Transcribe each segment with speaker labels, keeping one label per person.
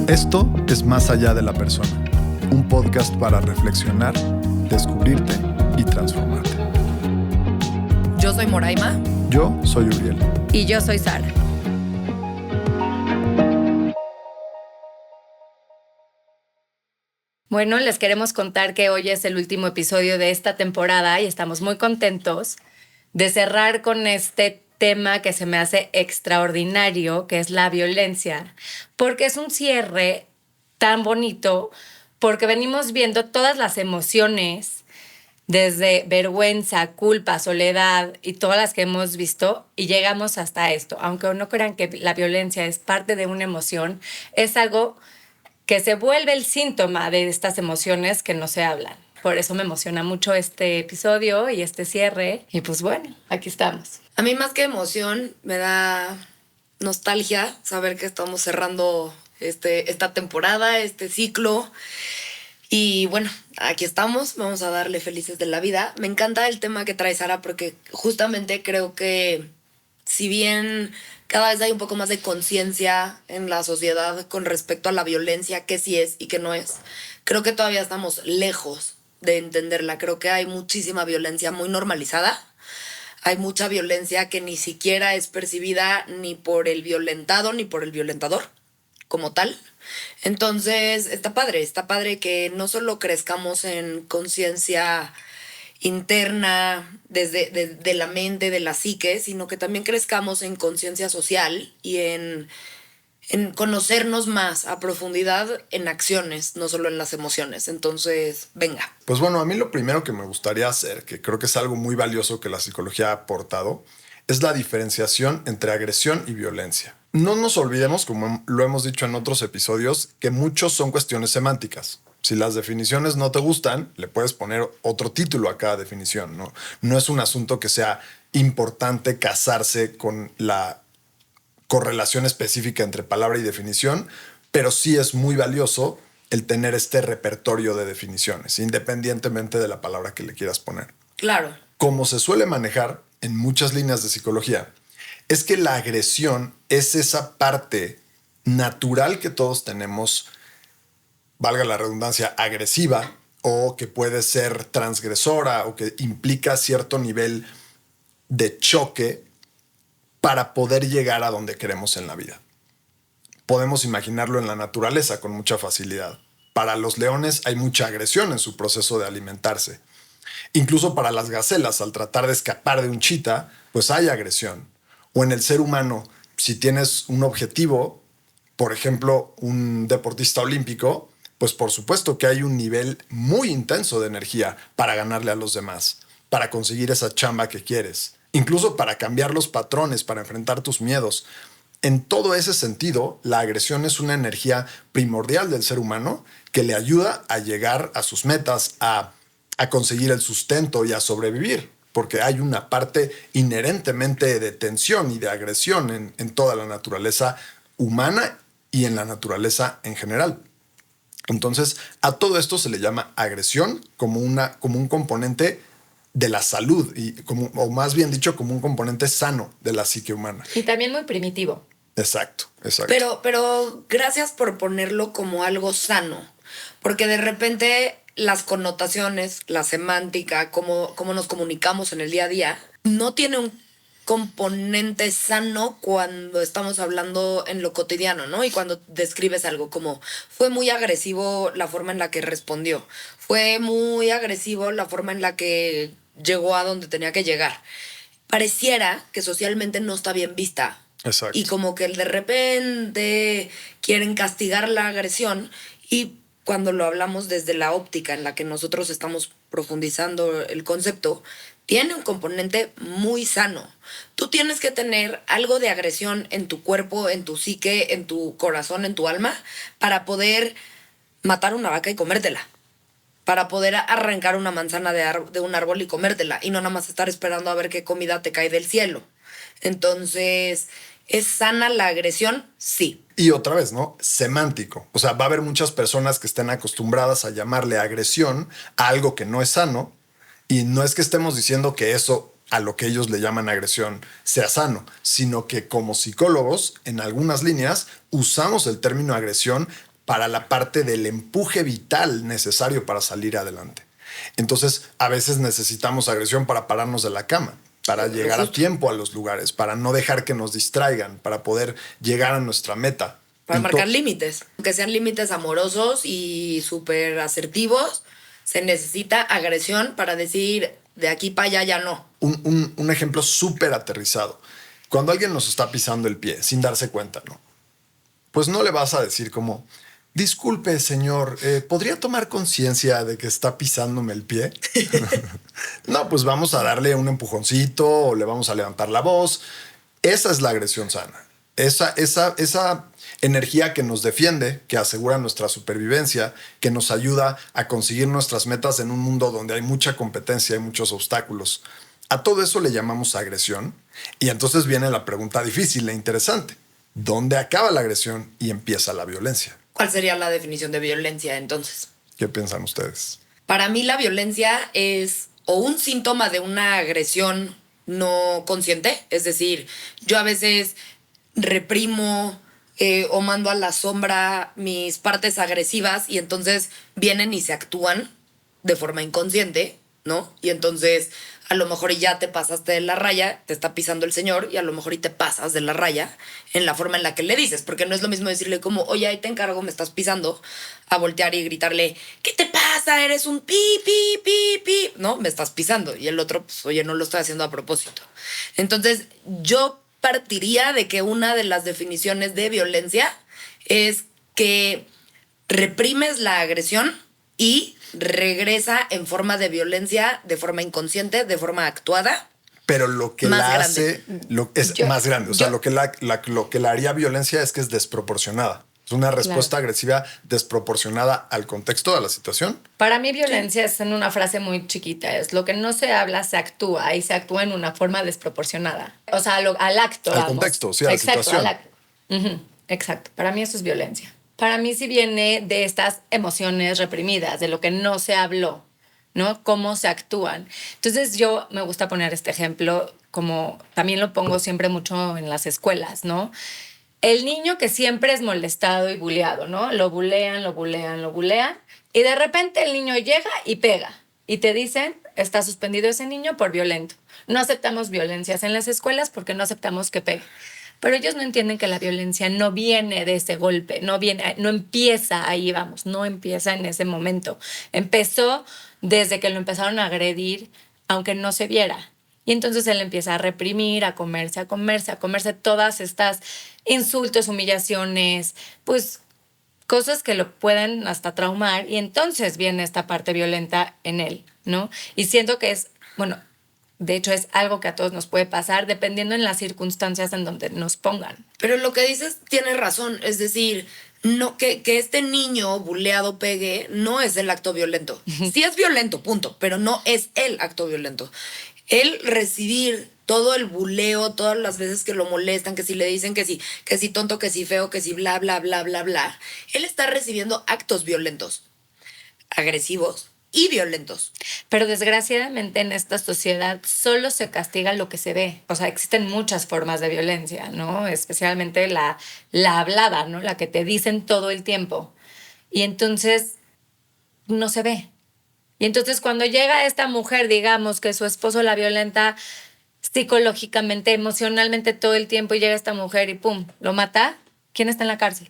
Speaker 1: Esto es Más allá de la persona, un podcast para reflexionar, descubrirte y transformarte.
Speaker 2: Yo soy Moraima.
Speaker 1: Yo soy Uriel.
Speaker 2: Y yo soy Sara. Bueno, les queremos contar que hoy es el último episodio de esta temporada y estamos muy contentos de cerrar con este tema que se me hace extraordinario, que es la violencia, porque es un cierre tan bonito, porque venimos viendo todas las emociones, desde vergüenza, culpa, soledad y todas las que hemos visto, y llegamos hasta esto. Aunque no crean que la violencia es parte de una emoción, es algo que se vuelve el síntoma de estas emociones que no se hablan. Por eso me emociona mucho este episodio y este cierre. Y pues bueno, aquí estamos.
Speaker 3: A mí más que emoción me da nostalgia saber que estamos cerrando esta temporada, este ciclo. Y bueno, aquí estamos, vamos a darle felices de la vida. Me encanta el tema que trae Sara porque justamente creo que si bien cada vez hay un poco más de conciencia en la sociedad con respecto a la violencia, qué sí es y qué no es, creo que todavía estamos lejos de entenderla. Creo que hay muchísima violencia muy normalizada. Hay mucha violencia que ni siquiera es percibida ni por el violentado ni por el violentador como tal. Entonces está padre que no solo crezcamos en conciencia interna de la mente, de la psique, sino que también crezcamos en conciencia social y en conocernos más a profundidad en acciones, no solo en las emociones. Entonces, venga.
Speaker 1: Pues bueno, a mí lo primero que me gustaría hacer, que creo que es algo muy valioso que la psicología ha aportado, es la diferenciación entre agresión y violencia. No nos olvidemos, como lo hemos dicho en otros episodios, que muchos son cuestiones semánticas. Si las definiciones no te gustan, le puedes poner otro título a cada definición, ¿no? No es un asunto que sea importante casarse con la correlación específica entre palabra y definición, pero sí es muy valioso el tener este repertorio de definiciones, independientemente de la palabra que le quieras poner.
Speaker 3: Claro.
Speaker 1: Como se suele manejar en muchas líneas de psicología, es que la agresión es esa parte natural que todos tenemos, valga la redundancia, agresiva, o que puede ser transgresora o que implica cierto nivel de choque para poder llegar a donde queremos en la vida. Podemos imaginarlo en la naturaleza con mucha facilidad. Para los leones hay mucha agresión en su proceso de alimentarse. Incluso para las gacelas, al tratar de escapar de un chita, pues hay agresión. O en el ser humano, si tienes un objetivo, por ejemplo, un deportista olímpico, pues por supuesto que hay un nivel muy intenso de energía para ganarle a los demás, para conseguir esa chamba que quieres, incluso para cambiar los patrones, para enfrentar tus miedos. En todo ese sentido, la agresión es una energía primordial del ser humano que le ayuda a llegar a sus metas, a conseguir el sustento y a sobrevivir, porque hay una parte inherentemente de tensión y de agresión en toda la naturaleza humana y en la naturaleza en general. Entonces, a todo esto se le llama agresión como un componente de la salud, o más bien dicho, como un componente sano de la psique humana.
Speaker 2: Y también muy primitivo.
Speaker 1: Exacto.
Speaker 3: Pero gracias por ponerlo como algo sano, porque de repente las connotaciones, la semántica, cómo nos comunicamos en el día a día, no tiene un componente sano cuando estamos hablando en lo cotidiano, ¿no? Y cuando describes algo como fue muy agresivo la forma en la que respondió, fue muy agresivo la forma en la que llegó a donde tenía que llegar. Pareciera que socialmente no está bien vista.
Speaker 1: Exacto.
Speaker 3: Y como que de repente quieren castigar la agresión, y cuando lo hablamos desde la óptica en la que nosotros estamos profundizando el concepto, tiene un componente muy sano. Tú tienes que tener algo de agresión en tu cuerpo, en tu psique, en tu corazón, en tu alma, para poder matar una vaca y comértela. Para poder arrancar una manzana de un árbol y comértela. Y no nada más estar esperando a ver qué comida te cae del cielo. Entonces, ¿es sana la agresión? Sí.
Speaker 1: Y otra vez, ¿no? Semántico. O sea, va a haber muchas personas que estén acostumbradas a llamarle agresión a algo que no es sano. Y no es que estemos diciendo que eso, a lo que ellos le llaman agresión, sea sano, sino que como psicólogos, en algunas líneas, usamos el término agresión para la parte del empuje vital necesario para salir adelante. Entonces, a veces necesitamos agresión para pararnos de la cama, para llegar a tiempo a los lugares, para no dejar que nos distraigan, para poder llegar a nuestra meta.
Speaker 3: Para marcar límites, que sean límites amorosos y súper asertivos. Se necesita agresión para decir de aquí para allá ya no.
Speaker 1: Un ejemplo súper aterrizado. Cuando alguien nos está pisando el pie sin darse cuenta, ¿no? Pues no le vas a decir como, disculpe, señor, ¿podría tomar conciencia de que está pisándome el pie? No, pues vamos a darle un empujoncito o le vamos a levantar la voz. Esa es la agresión sana. Esa energía que nos defiende, que asegura nuestra supervivencia, que nos ayuda a conseguir nuestras metas en un mundo donde hay mucha competencia y muchos obstáculos. A todo eso le llamamos agresión. Y entonces viene la pregunta difícil e interesante. ¿Dónde acaba la agresión y empieza la violencia?
Speaker 3: ¿Cuál sería la definición de violencia entonces?
Speaker 1: ¿Qué piensan ustedes?
Speaker 3: Para mí la violencia es o un síntoma de una agresión no consciente. Es decir, yo a veces reprimo o mando a la sombra mis partes agresivas y entonces vienen y se actúan de forma inconsciente, ¿no? Y entonces a lo mejor ya te pasaste de la raya, te está pisando el señor y a lo mejor y te pasas de la raya en la forma en la que le dices, porque no es lo mismo decirle como, oye, ahí te encargo, me estás pisando, a voltear y gritarle, ¿qué te pasa? Eres un pi, pi, pi, pi, ¿no? Me estás pisando. Y el otro, pues, oye, no lo estoy haciendo a propósito. Entonces, yo partiría de que una de las definiciones de violencia es que reprimes la agresión y regresa en forma de violencia, de forma inconsciente, de forma actuada.
Speaker 1: Pero lo que la hace es más grande. O sea, lo que la haría violencia es que es desproporcionada. Es una respuesta agresiva desproporcionada al contexto de la situación.
Speaker 2: Para mí violencia es en una frase muy chiquita. Es lo que no se habla, se actúa y se actúa en una forma desproporcionada. O sea, al acto.
Speaker 1: Al contexto, sí, a la situación.
Speaker 2: Exacto. Para mí eso es violencia. Para mí sí viene de estas emociones reprimidas, de lo que no se habló, ¿no? Cómo se actúan. Entonces yo me gusta poner este ejemplo, como también lo pongo siempre mucho en las escuelas, ¿no? El niño que siempre es molestado y buleado, ¿no? Lo bulean, y de repente el niño llega y pega. Y te dicen, está suspendido ese niño por violento. No aceptamos violencias en las escuelas porque no aceptamos que pegue. Pero ellos no entienden que la violencia no viene de ese golpe, no empieza ahí, vamos, no empieza en ese momento. Empezó desde que lo empezaron a agredir, aunque no se viera. Y entonces él empieza a reprimir, a comerse todas estas insultos, humillaciones, pues cosas que lo pueden hasta traumar. Y entonces viene esta parte violenta en él, ¿no? Y siento que es, bueno, de hecho es algo que a todos nos puede pasar dependiendo en las circunstancias en donde nos pongan.
Speaker 3: Pero lo que dices tiene razón, es decir, no, que este niño buleado pegue no es el acto violento. Sí es violento, punto, pero no es el acto violento. El recibir todo el buleo, todas las veces que lo molestan, que si le dicen que sí tonto, que sí feo, que sí bla, bla, bla, bla, bla, él está recibiendo actos violentos, agresivos y violentos.
Speaker 2: Pero desgraciadamente en esta sociedad solo se castiga lo que se ve. O sea, existen muchas formas de violencia, ¿no? Especialmente la hablada, ¿no? La que te dicen todo el tiempo. Y entonces no se ve. Y entonces cuando llega esta mujer, digamos, que su esposo la violenta psicológicamente, emocionalmente todo el tiempo y llega esta mujer y ¡pum!, lo mata, ¿quién está en la cárcel?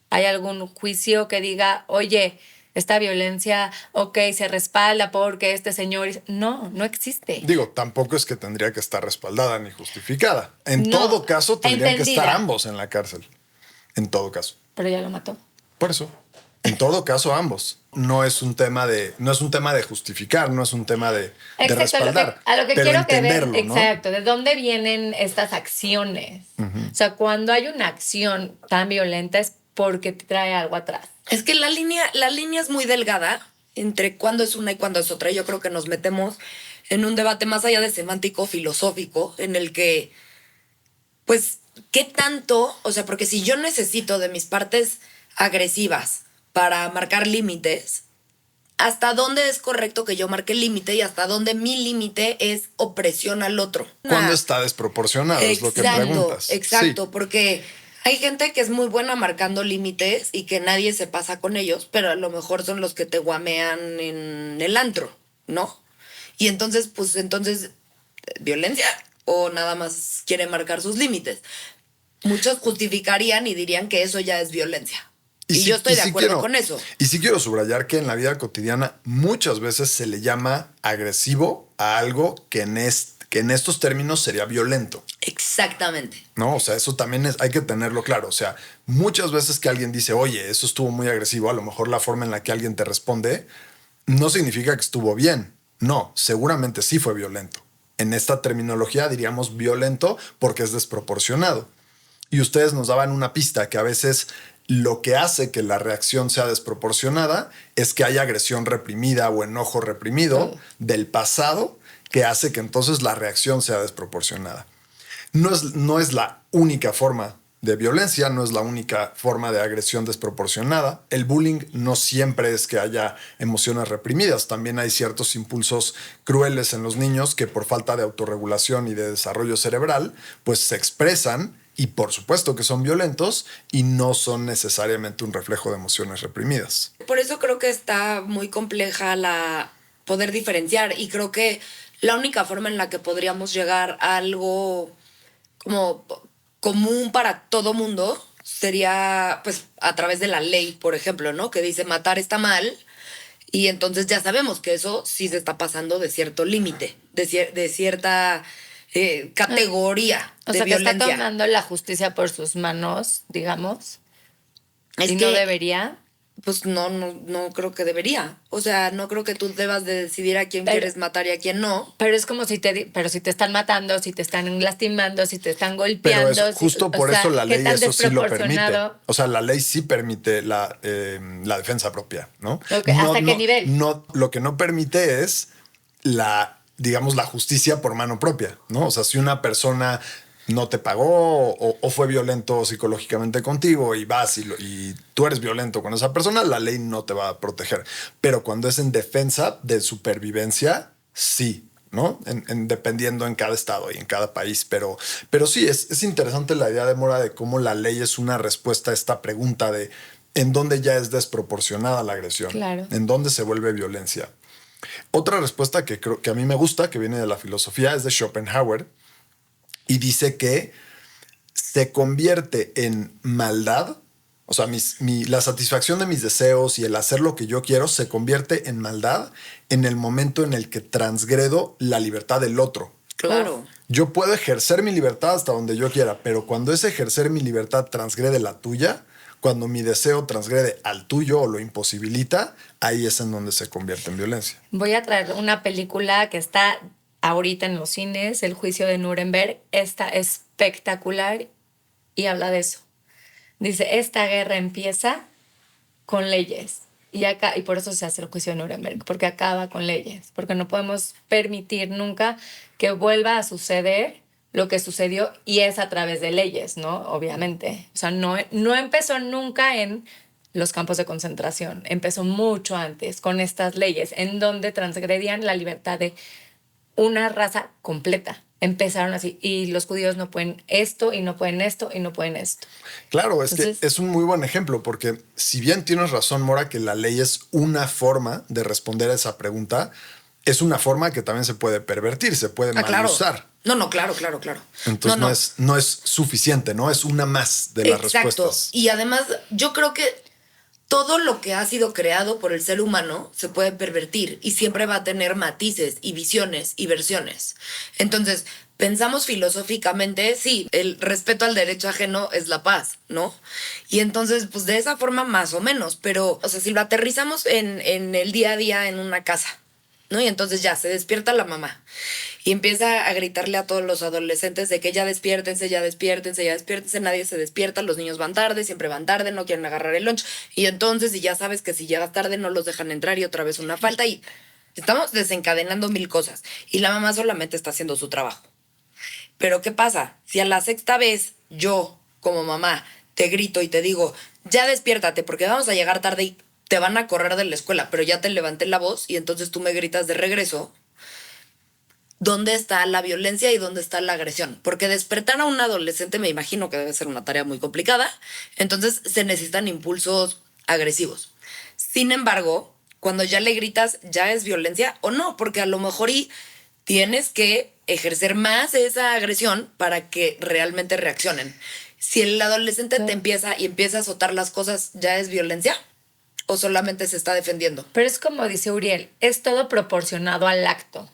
Speaker 2: ¿Hay algún juicio que diga, oye, esta violencia, ok, se respalda porque este señor... No existe.
Speaker 1: Digo, tampoco es que tendría que estar respaldada ni justificada. En todo caso, tendrían que estar ambos en la cárcel. En todo caso.
Speaker 2: Pero ya lo mató.
Speaker 1: Por eso. En todo caso, ambos. No es un tema de justificar, no es un tema de respaldar.
Speaker 2: A lo que quiero que vean,
Speaker 1: ¿no?
Speaker 2: exacto, de dónde vienen estas acciones. O sea, cuando hay una acción tan violenta es porque te trae algo atrás.
Speaker 3: Es que la línea es muy delgada entre cuándo es una y cuándo es otra. Yo creo que nos metemos en un debate más allá de semántico, filosófico, en el que, pues, ¿qué tanto? O sea, porque si yo necesito de mis partes agresivas para marcar límites, ¿hasta dónde es correcto que yo marque el límite y hasta dónde mi límite es opresión al otro?
Speaker 1: ¿Cuándo está desproporcionado? Es lo que preguntas.
Speaker 3: Exacto, sí. Porque Hay gente que es muy buena marcando límites y que nadie se pasa con ellos, pero a lo mejor son los que te guamean en el antro, ¿no? Y entonces, pues entonces, violencia o nada más quiere marcar sus límites. Muchos justificarían y dirían que eso ya es violencia. Y yo estoy de acuerdo con eso.
Speaker 1: Y sí quiero subrayar que en la vida cotidiana muchas veces se le llama agresivo a algo que en estos términos sería violento.
Speaker 3: Exactamente.
Speaker 1: No, o sea, eso también hay que tenerlo claro. O sea, muchas veces que alguien dice, oye, eso estuvo muy agresivo, a lo mejor la forma en la que alguien te responde no significa que estuvo bien. No, seguramente sí fue violento. En esta terminología diríamos violento porque es desproporcionado. Y ustedes nos daban una pista que a veces lo que hace que la reacción sea desproporcionada es que haya agresión reprimida o enojo reprimido del pasado que hace que entonces la reacción sea desproporcionada. No es la única forma de violencia, no es la única forma de agresión desproporcionada. El bullying no siempre es que haya emociones reprimidas, también hay ciertos impulsos crueles en los niños que por falta de autorregulación y de desarrollo cerebral, pues se expresan y por supuesto que son violentos y no son necesariamente un reflejo de emociones reprimidas.
Speaker 3: Por eso creo que está muy compleja la poder diferenciar y creo que la única forma en la que podríamos llegar a algo como común para todo mundo sería pues a través de la ley, por ejemplo, ¿no? Que dice matar está mal y entonces ya sabemos que eso sí se está pasando de cierto límite, de cierta categoría
Speaker 2: O
Speaker 3: de
Speaker 2: sea,
Speaker 3: violencia.
Speaker 2: que está tomando la justicia por sus manos, digamos.
Speaker 3: Es
Speaker 2: y
Speaker 3: que
Speaker 2: no debería.
Speaker 3: pues no creo que debería. O sea, no creo que tú debas de decidir a quién quieres matar y a quién no.
Speaker 2: Pero es como pero si te están matando, si te están lastimando, si te están
Speaker 1: Pero
Speaker 2: golpeando.
Speaker 1: eso, justo por eso la ley eso sí lo permite. O sea, la ley sí permite la defensa propia, ¿no?
Speaker 2: Okay, ¿hasta qué nivel?
Speaker 1: No, lo que no permite es digamos, la justicia por mano propia, ¿no? O sea, si una persona no te pagó o fue violento psicológicamente contigo y vas y tú eres violento con esa persona, la ley no te va a proteger. Pero cuando es en defensa de supervivencia, sí, ¿no? Dependiendo en cada estado y en cada país. Pero sí, es interesante la idea de Mora de cómo la ley es una respuesta a esta pregunta de en dónde ya es desproporcionada la agresión,
Speaker 2: claro,
Speaker 1: en dónde se vuelve violencia. Otra respuesta que creo que a mí me gusta, que viene de la filosofía, es de Schopenhauer y dice que se convierte en maldad, o sea, la satisfacción de mis deseos y el hacer lo que yo quiero se convierte en maldad en el momento en el que transgredo la libertad del otro.
Speaker 3: Claro.
Speaker 1: Yo puedo ejercer mi libertad hasta donde yo quiera, pero cuando ese ejercer mi libertad transgrede la tuya, cuando mi deseo transgrede al tuyo o lo imposibilita, ahí es en donde se convierte en violencia.
Speaker 2: Voy a traer una película que está ahorita en los cines, El juicio de Nuremberg. Está espectacular y habla de eso. Dice, esta guerra empieza con leyes y por eso se hace el juicio de Nuremberg, porque acaba con leyes, porque no podemos permitir nunca que vuelva a suceder lo que sucedió y es a través de leyes, ¿no? Obviamente. O sea, no empezó nunca en los campos de concentración, empezó mucho antes con estas leyes en donde transgredían la libertad de una raza completa. Empezaron así y los judíos no pueden esto y no pueden esto y no pueden esto.
Speaker 1: Claro, que es un muy buen ejemplo porque si bien tienes razón, Mora, que la ley es una forma de responder a esa pregunta, es una forma que también se puede pervertir, se puede mal usar.
Speaker 3: Claro. No, claro.
Speaker 1: Entonces no es suficiente, ¿no? Es una más de las respuestas.
Speaker 3: Y además yo creo que todo lo que ha sido creado por el ser humano se puede pervertir y siempre va a tener matices y visiones y versiones. Entonces, pensamos filosóficamente, sí, el respeto al derecho ajeno es la paz, ¿no? Y entonces, pues de esa forma más o menos, pero, o sea, si lo aterrizamos en el día a día en una casa, ¿no? Y entonces ya se despierta la mamá y empieza a gritarle a todos los adolescentes de que ya despiértense, nadie se despierta, los niños van tarde, siempre van tarde, no quieren agarrar el lunch. Y entonces, y ya sabes que si llegas tarde no los dejan entrar y otra vez una falta y estamos desencadenando mil cosas. Y la mamá solamente está haciendo su trabajo. Pero ¿qué pasa? Si a la sexta vez yo, como mamá, te grito y te digo, ya despiértate porque vamos a llegar tarde y te van a correr de la escuela, pero ya te levanté la voz y entonces tú me gritas de regreso, dónde está la violencia y dónde está la agresión. Porque despertar a un adolescente me imagino que debe ser una tarea muy complicada. Entonces se necesitan impulsos agresivos. Sin embargo, cuando ya le gritas, ¿ya es violencia o no? Porque a lo mejor y tienes que ejercer más esa agresión para que realmente reaccionen. Si el adolescente te empieza a azotar las cosas, ¿ya es violencia? ¿O solamente se está defendiendo?
Speaker 2: Pero es como dice Uriel, es todo proporcionado al acto.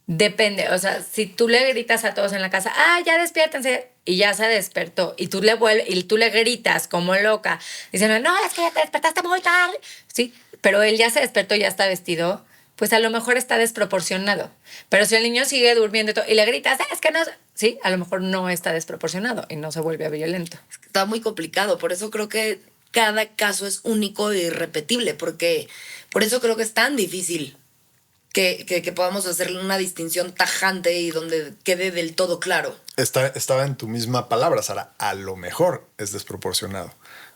Speaker 2: Depende, o sea, si tú le gritas a todos en la casa, ya despiértense, y ya se despertó, y tú le gritas como loca, diciendo, no, es que ya te despertaste muy tarde, sí, pero él ya se despertó, ya está vestido, pues a lo mejor está desproporcionado. Pero si el niño sigue durmiendo y le gritas, es que no, sí, a lo mejor no está desproporcionado y no se vuelve violento.
Speaker 3: Está muy complicado, por eso creo que cada caso es único e irrepetible, porque por eso creo que es tan difícil que podamos hacerle una distinción tajante y donde quede del todo claro.
Speaker 1: Estaba en tu misma palabra, Sara. A lo mejor es desproporcionado.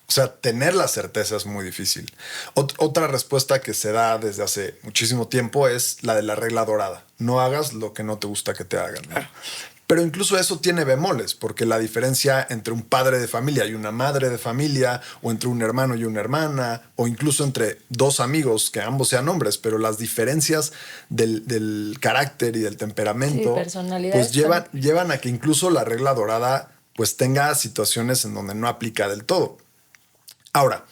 Speaker 1: O sea, tener la certeza es muy difícil. Otra respuesta que se da desde hace muchísimo tiempo es la de la regla dorada. No hagas lo que no te gusta que te hagan, ¿no? Claro. Pero incluso eso tiene bemoles, porque la diferencia entre un padre de familia y una madre de familia, o entre un hermano y una hermana, o incluso entre dos amigos que ambos sean hombres, pero las diferencias del carácter y del temperamento, pues llevan a que incluso la regla dorada pues tenga situaciones en donde no aplica del todo. Ahora,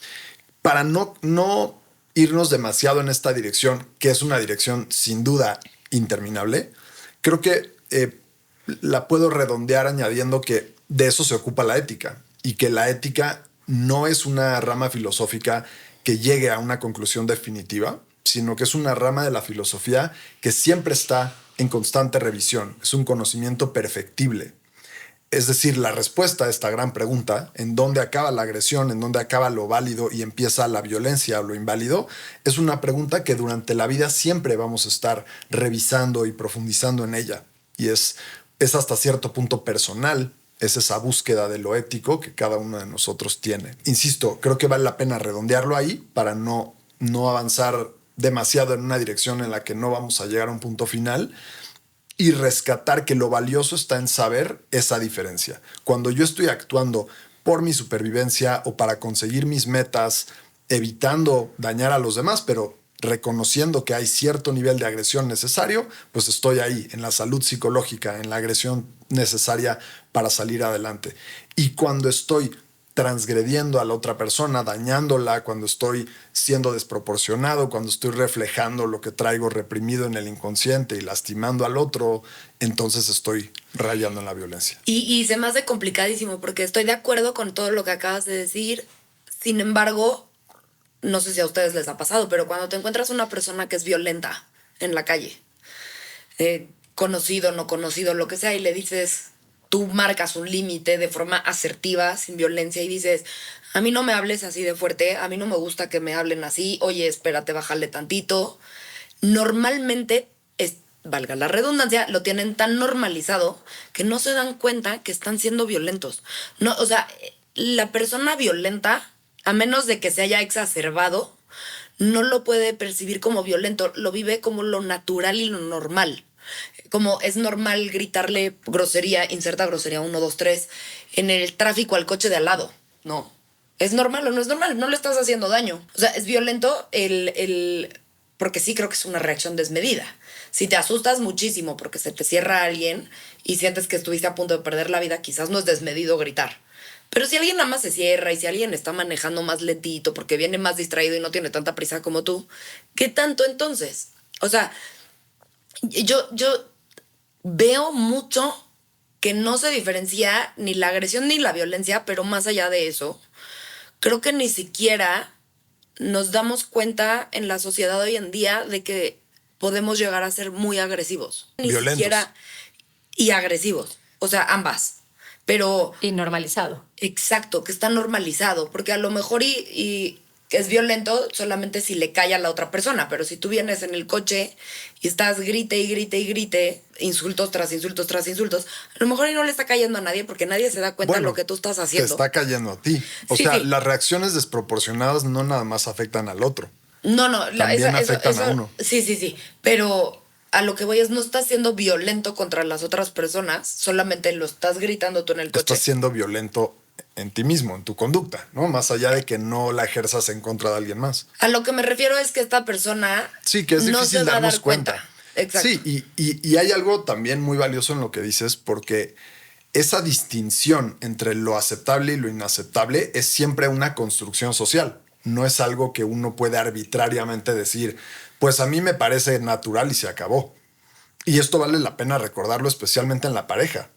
Speaker 1: para no irnos demasiado en esta dirección, que es una dirección sin duda interminable, creo que la puedo redondear añadiendo que de eso se ocupa la ética y que la ética no es una rama filosófica que llegue a una conclusión definitiva, sino que es una rama de la filosofía que siempre está en constante revisión. Es un conocimiento perfectible. Es decir, la respuesta a esta gran pregunta, en dónde acaba la agresión, en dónde acaba lo válido y empieza la violencia o lo inválido, es una pregunta que durante la vida siempre vamos a estar revisando y profundizando en ella. Y es hasta cierto punto personal, es esa búsqueda de lo ético que cada uno de nosotros tiene. Insisto, creo que vale la pena redondearlo ahí para no avanzar demasiado en una dirección en la que no vamos a llegar a un punto final y rescatar que lo valioso está en saber esa diferencia. Cuando yo estoy actuando por mi supervivencia o para conseguir mis metas, evitando dañar a los demás, pero reconociendo que hay cierto nivel de agresión necesario, pues estoy ahí, en la salud psicológica, en la agresión necesaria para salir adelante. Y cuando estoy transgrediendo a la otra persona, dañándola, cuando estoy siendo desproporcionado, cuando estoy reflejando lo que traigo reprimido en el inconsciente y lastimando al otro, entonces estoy rayando en la violencia.
Speaker 3: Y se me hace complicadísimo porque estoy de acuerdo con todo lo que acabas de decir. Sin embargo, no sé si a ustedes les ha pasado, pero cuando te encuentras una persona que es violenta en la calle, conocido, no conocido, lo que sea, y le dices, tú marcas un límite de forma asertiva, sin violencia, y dices, a mí no me hables así de fuerte, a mí no me gusta que me hablen así, oye, espérate, bájale tantito. Normalmente, valga la redundancia, lo tienen tan normalizado que no se dan cuenta que están siendo violentos. No, o sea, la persona violenta, a menos de que se haya exacerbado, no lo puede percibir como violento, lo vive como lo natural y lo normal. Como es normal gritarle grosería, inserta grosería 1, 2, 3, en el tráfico al coche de al lado. No. ¿Es normal o no es normal? No le estás haciendo daño. O sea, es violento porque sí creo que es una reacción desmedida. Si te asustas muchísimo porque se te cierra alguien y sientes que estuviste a punto de perder la vida, quizás no es desmedido gritar. Pero si alguien nada más se cierra y si alguien está manejando más lentito porque viene más distraído y no tiene tanta prisa como tú, ¿qué tanto entonces? O sea, yo veo mucho que no se diferencia ni la agresión ni la violencia, pero más allá de eso, creo que ni siquiera nos damos cuenta en la sociedad hoy en día de que podemos llegar a ser muy agresivos. Ni
Speaker 1: violentos.
Speaker 3: Siquiera y agresivos. O sea, ambas. Pero...
Speaker 2: Y normalizado.
Speaker 3: Exacto, que está normalizado. Porque a lo mejor y es violento solamente si le cae a la otra persona. Pero si tú vienes en el coche y estás grite y grite y grite, insultos tras insultos tras insultos, a lo mejor y no le está cayendo a nadie porque nadie se da cuenta de lo que tú estás haciendo.
Speaker 1: Te está cayendo a ti. O sea, las reacciones desproporcionadas no nada más afectan al otro.
Speaker 3: No,
Speaker 1: también afectan a uno.
Speaker 3: Sí. Pero a lo que voy es, no estás siendo violento contra las otras personas, solamente lo estás gritando tú en el coche.
Speaker 1: Estás siendo violento en ti mismo, en tu conducta, ¿no? Más allá de que no la ejerzas en contra de alguien más.
Speaker 3: A lo que me refiero es que esta persona
Speaker 1: Sí, que es
Speaker 3: no
Speaker 1: difícil
Speaker 3: se va a
Speaker 1: darnos
Speaker 3: dar
Speaker 1: cuenta.
Speaker 3: cuenta. Exacto.
Speaker 1: Sí, y hay algo también muy valioso en lo que dices, porque esa distinción entre lo aceptable y lo inaceptable es siempre una construcción social. No es algo que uno puede arbitrariamente decir, pues a mí me parece natural y se acabó. Y esto vale la pena recordarlo especialmente en la pareja.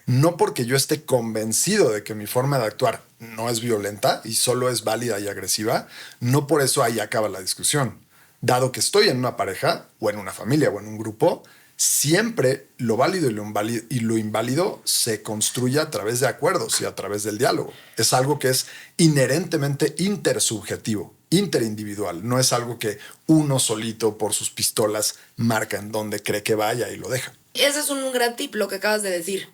Speaker 1: No porque yo esté convencido de que mi forma de actuar no es violenta y solo es válida y agresiva, no por eso ahí acaba la discusión. Dado que estoy en una pareja, o en una familia, o en un grupo, siempre lo válido y lo inválido se construye a través de acuerdos y a través del diálogo. Es algo que es inherentemente intersubjetivo, interindividual. No es algo que uno solito por sus pistolas marca en donde cree que vaya y lo deja.
Speaker 3: Ese es un gran tip, lo que acabas de decir.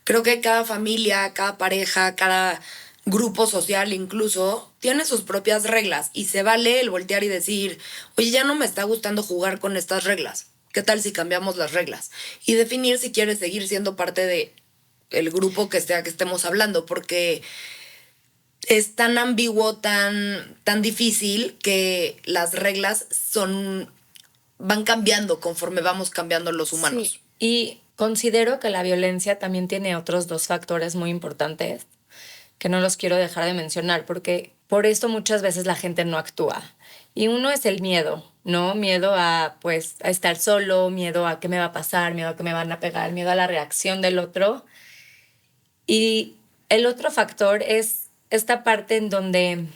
Speaker 3: Creo que cada familia, cada pareja, cada grupo social incluso, tiene sus propias reglas y se vale el voltear y decir, oye, ya no me está gustando jugar con estas reglas. ¿Qué tal si cambiamos las reglas? Y definir si quieres seguir siendo parte de el grupo que sea que estemos hablando, porque es tan ambiguo, tan difícil que las reglas van cambiando conforme vamos cambiando los humanos.
Speaker 2: Sí, y considero que la violencia también tiene otros dos factores muy importantes que no los quiero dejar de mencionar, porque por esto muchas veces la gente no actúa. Y uno es el miedo, ¿no? Miedo a, pues, a estar solo, miedo a qué me va a pasar, miedo a que me van a pegar, miedo a la reacción del otro. Y el otro factor es esta parte en donde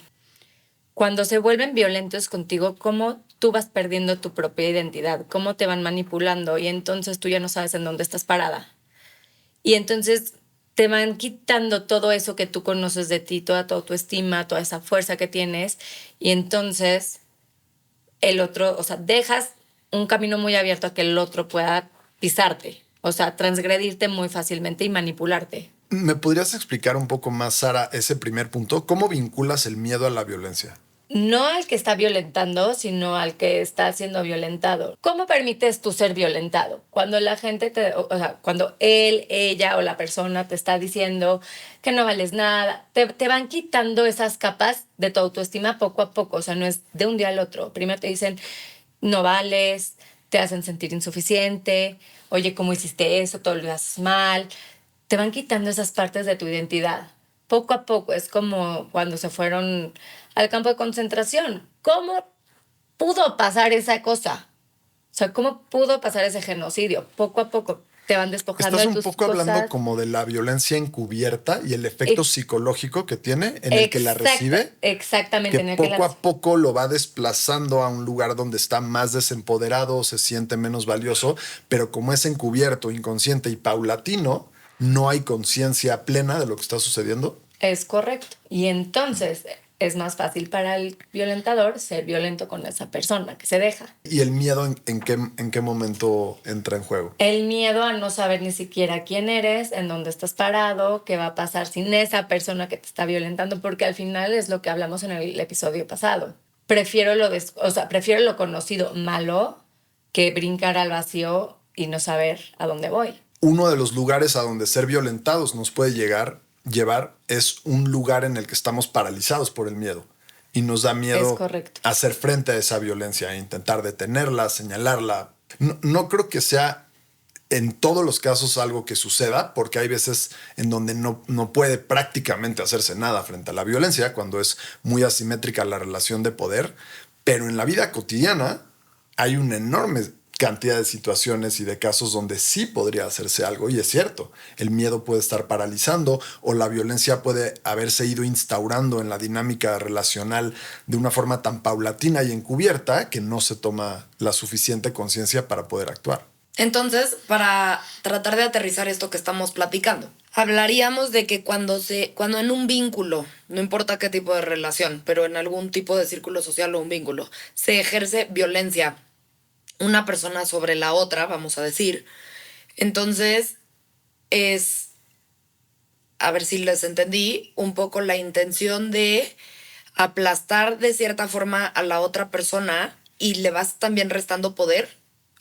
Speaker 2: cuando se vuelven violentos contigo, cómo tú vas perdiendo tu propia identidad, cómo te van manipulando y entonces tú ya no sabes en dónde estás parada. Y entonces te van quitando todo eso que tú conoces de ti, toda tu autoestima, toda esa fuerza que tienes y entonces el otro, o sea, dejas un camino muy abierto a que el otro pueda pisarte, o sea, transgredirte muy fácilmente y manipularte.
Speaker 1: ¿Me podrías explicar un poco más, Sara, ese primer punto? ¿Cómo vinculas el miedo a la violencia?
Speaker 2: No al que está violentando, sino al que está siendo violentado. ¿Cómo permites tú ser violentado? Cuando la gente o sea, cuando él, ella o la persona te está diciendo que no vales nada, te van quitando esas capas de tu autoestima poco a poco. O sea, no es de un día al otro. Primero te dicen, no vales, te hacen sentir insuficiente, oye, ¿cómo hiciste eso? Todo lo haces mal. Te van quitando esas partes de tu identidad. Poco a poco, es como cuando se fueron al campo de concentración. ¿Cómo pudo pasar esa cosa? O sea, ¿cómo pudo pasar ese genocidio? Poco a poco te van despojando
Speaker 1: Estás
Speaker 2: de
Speaker 1: un
Speaker 2: tus
Speaker 1: poco
Speaker 2: cosas.
Speaker 1: hablando como de la violencia encubierta y el efecto psicológico que tiene en el que la recibe.
Speaker 2: Exactamente.
Speaker 1: Que poco a poco lo va desplazando a un lugar donde está más desempoderado, se siente menos valioso, pero como es encubierto, inconsciente y paulatino, no hay conciencia plena de lo que está sucediendo.
Speaker 2: Es correcto. Y entonces es más fácil para el violentador ser violento con esa persona que se deja.
Speaker 1: ¿Y el miedo en qué momento entra en juego?
Speaker 2: El miedo a no saber ni siquiera quién eres, en dónde estás parado, qué va a pasar sin esa persona que te está violentando, porque al final es lo que hablamos en el episodio pasado. Prefiero lo conocido malo que brincar al vacío y no saber a dónde voy.
Speaker 1: Uno de los lugares a donde ser violentados nos puede llevar es un lugar en el que estamos paralizados por el miedo y nos da miedo hacer frente a esa violencia, intentar detenerla, señalarla. No creo que sea en todos los casos algo que suceda, porque hay veces en donde no puede prácticamente hacerse nada frente a la violencia, cuando es muy asimétrica la relación de poder, pero en la vida cotidiana hay una enorme cantidad de situaciones y de casos donde sí podría hacerse algo, y es cierto, el miedo puede estar paralizando o la violencia puede haberse ido instaurando en la dinámica relacional de una forma tan paulatina y encubierta que no se toma la suficiente conciencia para poder actuar.
Speaker 3: Entonces, para tratar de aterrizar esto que estamos platicando, hablaríamos de que cuando en un vínculo, no importa qué tipo de relación, pero en algún tipo de círculo social o un vínculo, se ejerce violencia una persona sobre la otra, vamos a decir, entonces es, a ver si les entendí, un poco la intención de aplastar de cierta forma a la otra persona y le vas también restando poder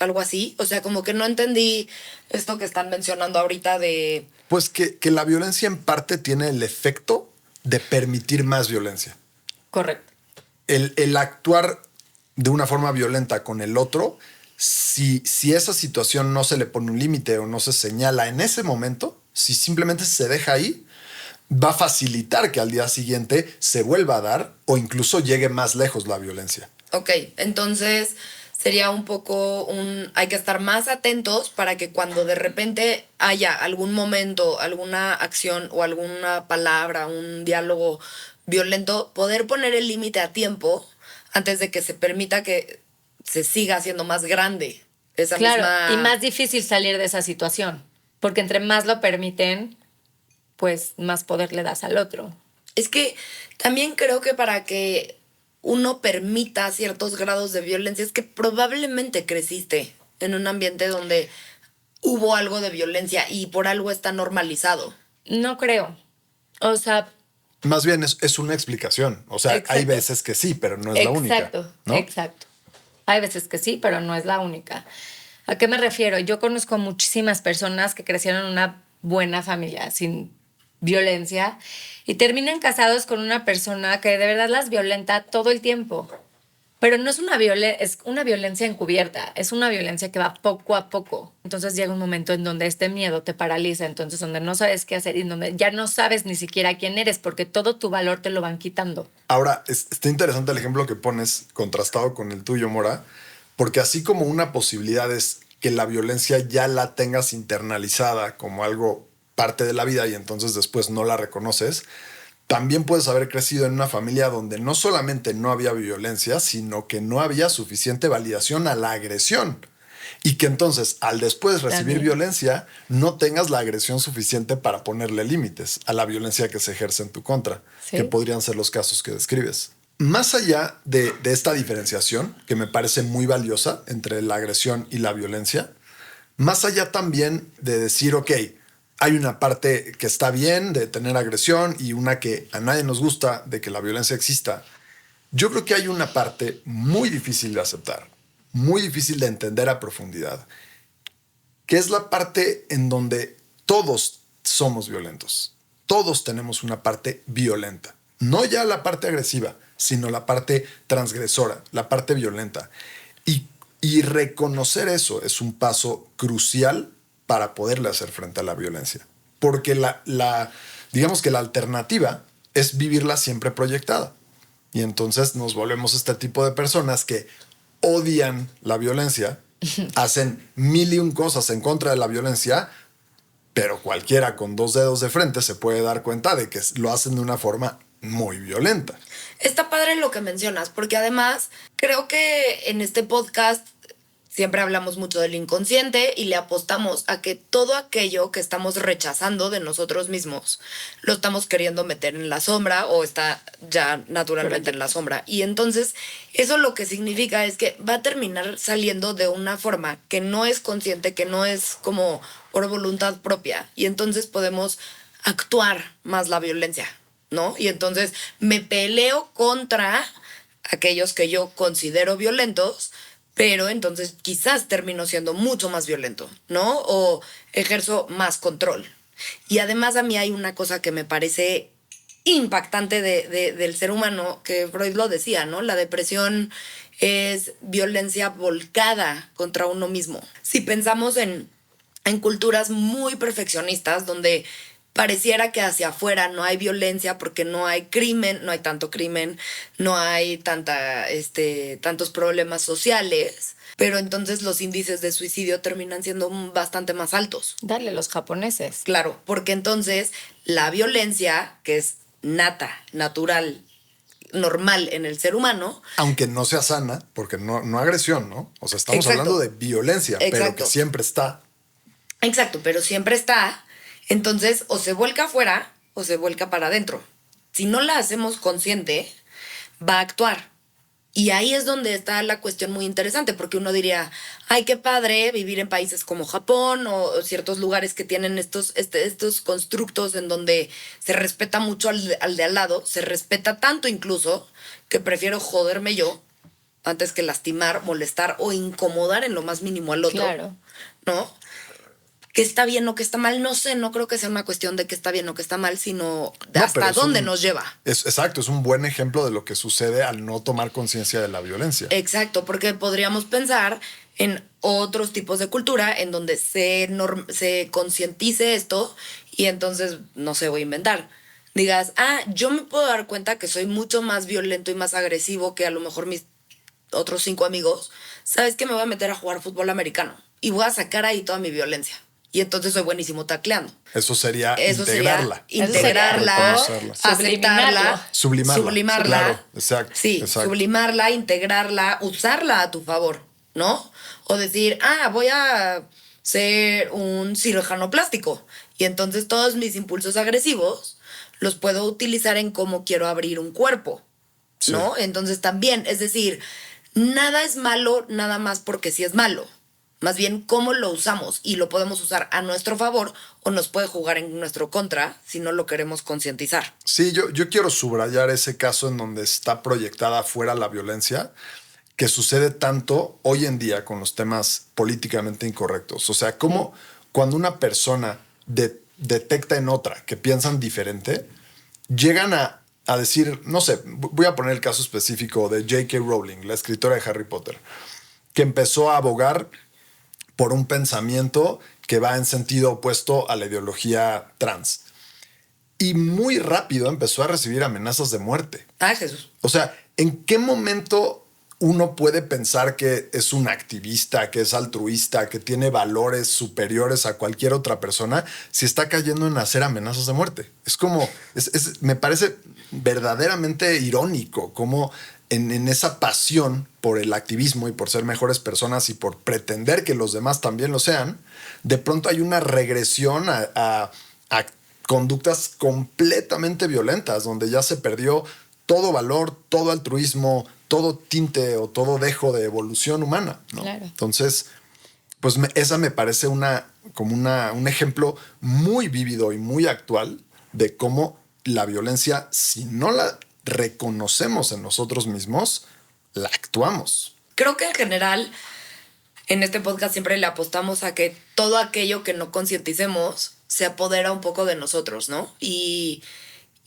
Speaker 3: algo así. O sea, como que no entendí esto que están mencionando ahorita de...
Speaker 1: Pues que la violencia en parte tiene el efecto de permitir más violencia.
Speaker 2: Correcto.
Speaker 1: El actuar de una forma violenta con el otro, si esa situación no se le pone un límite o no se señala en ese momento, si simplemente se deja ahí, va a facilitar que al día siguiente se vuelva a dar o incluso llegue más lejos la violencia.
Speaker 3: Ok, entonces sería un poco hay que estar más atentos para que cuando de repente haya algún momento, alguna acción o alguna palabra, un diálogo violento, poder poner el límite a tiempo antes de que se permita que se siga haciendo más grande esa
Speaker 2: Claro,
Speaker 3: misma...
Speaker 2: y más difícil salir de esa situación, porque entre más lo permiten, pues más poder le das al otro.
Speaker 3: Es que también creo que para que uno permita ciertos grados de violencia es que probablemente creciste en un ambiente donde hubo algo de violencia y por algo está normalizado.
Speaker 2: No creo. O sea,
Speaker 1: Más bien es una explicación. O sea,
Speaker 2: Exacto.
Speaker 1: hay veces que sí, pero no es la única.
Speaker 2: exacto,
Speaker 1: ¿no?
Speaker 2: exacto. Hay veces que sí, pero no es la única. ¿A qué me refiero? Yo conozco muchísimas personas que crecieron en una buena familia, sin violencia, y terminan casados con una persona que de verdad las violenta todo el tiempo. Pero no es es una violencia encubierta, es una violencia que va poco a poco. Entonces llega un momento en donde este miedo te paraliza, entonces donde no sabes qué hacer y donde ya no sabes ni siquiera quién eres porque todo tu valor te lo van quitando.
Speaker 1: Ahora, está interesante el ejemplo que pones contrastado con el tuyo, Mora, porque así como una posibilidad es que la violencia ya la tengas internalizada como algo parte de la vida y entonces después no la reconoces, también puedes haber crecido en una familia donde no solamente no había violencia, sino que no había suficiente validación a la agresión. Y que entonces, al después recibir
Speaker 2: También.
Speaker 1: violencia, no tengas la agresión suficiente para ponerle límites a la violencia que se ejerce en tu contra,
Speaker 2: Sí.
Speaker 1: que podrían ser los casos que describes. Más allá de esta diferenciación, que me parece muy valiosa entre la agresión y la violencia, más allá también de decir, ok, hay una parte que está bien de tener agresión y una que a nadie nos gusta de que la violencia exista. Yo creo que hay una parte muy difícil de aceptar, muy difícil de entender a profundidad, que es la parte en donde todos somos violentos. Todos tenemos una parte violenta. No ya la parte agresiva, sino la parte transgresora, la parte violenta. Y reconocer eso es un paso crucial para poderle hacer frente a la violencia. Porque digamos que la alternativa es vivirla siempre proyectada. Y entonces nos volvemos este tipo de personas que odian la violencia, hacen mil y un cosas en contra de la violencia, pero cualquiera con dos dedos de frente se puede dar cuenta de que lo hacen de una forma muy violenta.
Speaker 3: Está padre lo que mencionas, porque además creo que en este podcast siempre hablamos mucho del inconsciente y le apostamos a que todo aquello que estamos rechazando de nosotros mismos lo estamos queriendo meter en la sombra o está ya naturalmente en la sombra. Y entonces eso lo que significa es que va a terminar saliendo de una forma que no es consciente, que no es como por voluntad propia. Y entonces podemos actuar más la violencia, ¿no? Y entonces me peleo contra aquellos que yo considero violentos, pero entonces quizás termino siendo mucho más violento, ¿no? O ejerzo más control. Y además a mí hay una cosa que me parece impactante del ser humano, que Freud lo decía, ¿no? La depresión es violencia volcada contra uno mismo. Si pensamos en culturas muy perfeccionistas, donde pareciera que hacia afuera no hay violencia porque no hay crimen, no hay tanto crimen, no hay tantos problemas sociales, pero entonces los índices de suicidio terminan siendo bastante más altos.
Speaker 2: Dale, los japoneses.
Speaker 3: Claro, porque entonces la violencia, que es nata, natural, normal en el ser humano,
Speaker 1: aunque no sea sana, porque no agresión, ¿no? O sea, estamos
Speaker 3: Exacto.
Speaker 1: hablando de violencia, pero
Speaker 3: Exacto.
Speaker 1: que siempre está.
Speaker 3: Exacto, pero siempre está. Entonces, o se vuelca afuera o se vuelca para adentro. Si no la hacemos consciente, va a actuar. Y ahí es donde está la cuestión muy interesante, porque uno diría, ay, qué padre vivir en países como Japón o ciertos lugares que tienen estos constructos en donde se respeta mucho al de al lado, se respeta tanto incluso que prefiero joderme yo antes que lastimar, molestar o incomodar en lo más mínimo al otro.
Speaker 2: Claro.
Speaker 3: ¿No? ¿Qué está bien o qué está mal? No sé, no creo que sea una cuestión de qué está bien o qué está mal, sino de hasta dónde nos lleva.
Speaker 1: Exacto, es un buen ejemplo de lo que sucede al no tomar conciencia de la violencia.
Speaker 3: Exacto, porque podríamos pensar en otros tipos de cultura en donde se concientice esto y entonces, no sé, voy a inventar. Digas, yo me puedo dar cuenta que soy mucho más violento y más agresivo que a lo mejor mis otros 5 amigos. ¿Sabes qué? Me voy a meter a jugar fútbol americano y voy a sacar ahí toda mi violencia. Y entonces soy buenísimo tacleando.
Speaker 1: Eso sería integrarla.
Speaker 3: Integrarla,
Speaker 2: aceptarla.
Speaker 1: Sublimarla. Claro, exacto.
Speaker 3: Sí,
Speaker 1: exacto.
Speaker 3: sublimarla, integrarla, usarla a tu favor, ¿no? O decir, voy a ser un cirujano plástico. Y entonces todos mis impulsos agresivos los puedo utilizar en cómo quiero abrir un cuerpo, ¿no? Sí. Entonces también, es decir, nada es malo nada más porque sí es malo. Más bien, cómo lo usamos y lo podemos usar a nuestro favor o nos puede jugar en nuestro contra si no lo queremos concientizar.
Speaker 1: Sí, yo quiero subrayar ese caso en donde está proyectada afuera la violencia, que sucede tanto hoy en día con los temas políticamente incorrectos. O sea, cómo cuando una persona detecta en otra que piensan diferente, llegan a decir, no sé, voy a poner el caso específico de J.K. Rowling, la escritora de Harry Potter, que empezó a abogar por un pensamiento que va en sentido opuesto a la ideología trans. Y muy rápido empezó a recibir amenazas de muerte.
Speaker 3: Jesús.
Speaker 1: O sea, ¿en qué momento uno puede pensar que es un activista, que es altruista, que tiene valores superiores a cualquier otra persona si está cayendo en hacer amenazas de muerte? Es como, me parece verdaderamente irónico cómo en esa pasión por el activismo y por ser mejores personas y por pretender que los demás también lo sean, de pronto hay una regresión a conductas completamente violentas, donde ya se perdió todo valor, todo altruismo, todo tinte o todo dejo de evolución humana, ¿no?
Speaker 2: Claro.
Speaker 1: Entonces, pues esa me parece un ejemplo muy vívido y muy actual de cómo la violencia, si no la reconocemos en nosotros mismos, la actuamos.
Speaker 3: Creo que en general en este podcast siempre le apostamos a que todo aquello que no concienticemos se apodera un poco de nosotros, ¿no? Y